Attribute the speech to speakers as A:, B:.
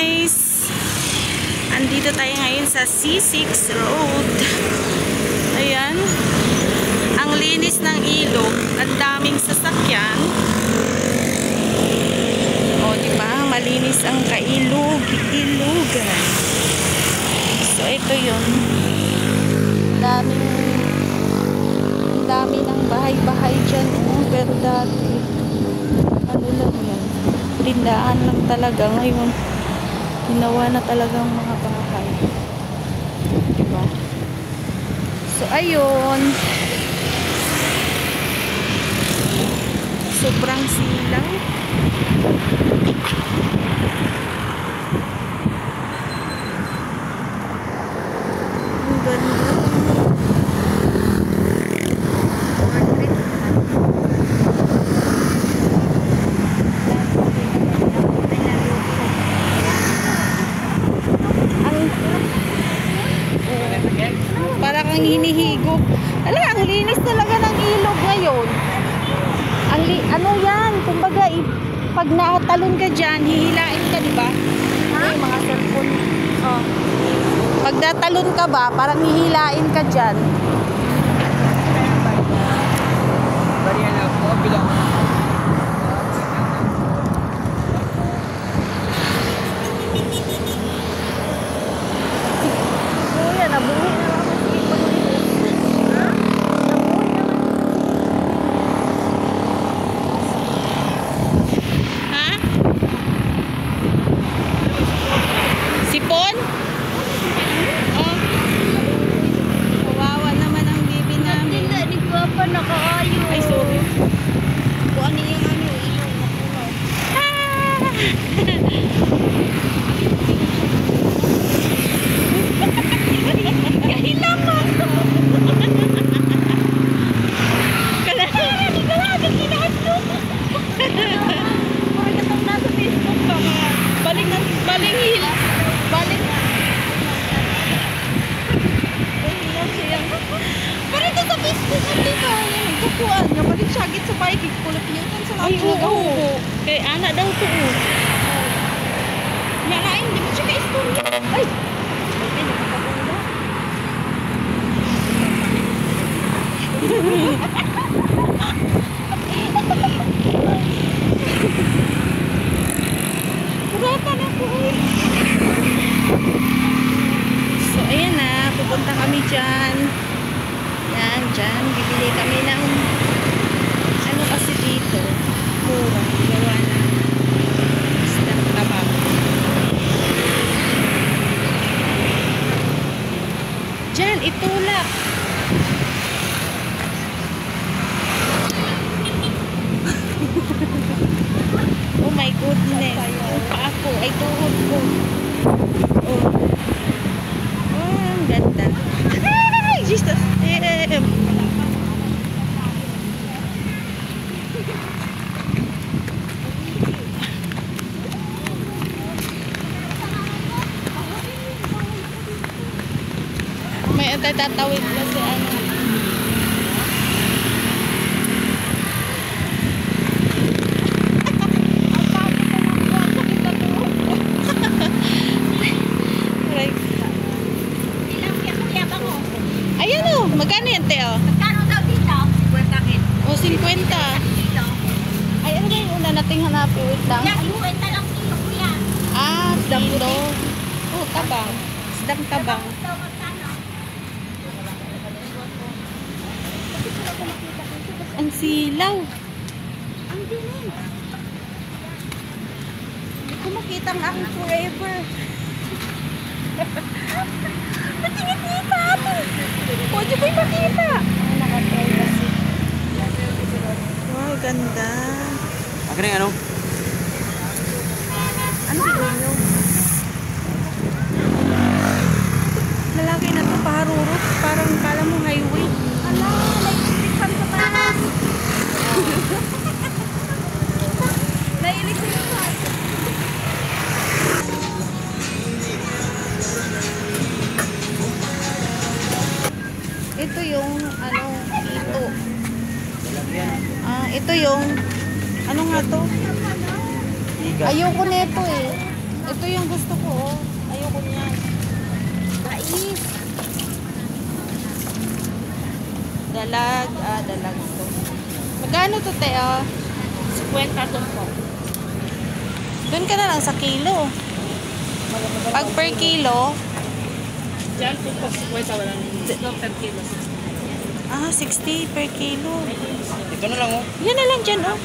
A: guys! Andito tayo ngayon sa C6 Road. Ayan. Ang linis ng ilog. Ang daming sasakyan. O, diba? Malinis ang kailog-ilogan. So, ito yun. Ang dami ng bahay-bahay dyan. Pero dati, ano lang yan. Tindahan lang talaga. Ngayon, ginawa na talagang mga bahay. Diba? So, ayun. Sobrang silaw. Ang ganda. Para kang hinihigop. Ala, ang linis talaga ng ilog ngayon. Ano yan? Kumbaga, pag nakatalon ka dyan, hihilain ka, diba? Ha? Mga cellphone. Oh. Pag natalon ka ba, parang hihilain ka dyan.
B: Bariyan ako, bilang
A: Kuya, nabuhi na lang ako sa ipon. Ha? Nabuhi na lang. Ha? Sipon? Oh. Kawawa naman ang baby namin.
C: Hindi ko pa nakaayo.
A: Ay, sorry.
C: Kung ano yung ilong na puno.
A: Kahilaman! Kalahari ka lang! Kinahadlo!
C: Parang itong nasa Facebook ka mga.
A: Baling hil! Baling...
C: Parang ito sa Facebook ka, diba? Yan, nagkukuhan niya. Balik siya agit sa bike. Kulap niya ito sa
A: Ay,
C: lahat.
A: oo. Kay anak daw to.
C: Nanain, di ba siya ka-istorya? Ay! Ay, nakakabula.
A: Kurata na po. So, ayan na. Pupunta kami dyan. Yan, dyan. Bibili kami ng ano kasi dito. Mura. Gawa na. Isang tabak. Dyan, itulak. Oh my goodness. Ang paa ko ay tuhod ko. Oh. Oh, ang ganda. Ay, Jesus. May tatawid na si ano. Ayan o, magkano yan, Teo?
C: Magkano daw dito? 50
A: O, 50.
C: dito.
A: Ay, ano ba yung una nating hanapin? Wait lang.
C: Yan, 50 lang kilo ko yan.
A: Ah, sidang to. Oh, tabang. Sidang tabang.
C: Ito, magkano?
A: Ang silaw.
C: Ang dilim.
A: Hindi ko makita ang aking forever.
C: Patingin-tingin ate.
A: Pwede ba yung makita?
C: Naka-privacy.
A: Wow, ganda.
B: akin yung ano?
A: Ano gawin nyo? Lalaki na to, paharurot. Parang kala mo highway.
C: Ala, naiilig pa sa taas.
A: Nailig ko yung taas. Ito yung ano, ito. Ito yung ano nga to? Ayoko nito eh. Ito yung gusto ko, oh. Ayoko niyan. Mais. Dalag. Dalag to. Magkano to, Teo?
C: 50 doon po.
A: Doon ka na lang sa kilo. Pag per kilo,
C: Diyan po po 50 wala nang 10 kilos.
A: 60 per kilo.
B: Ito na lang oh.
A: Yan na lang dyan, oh.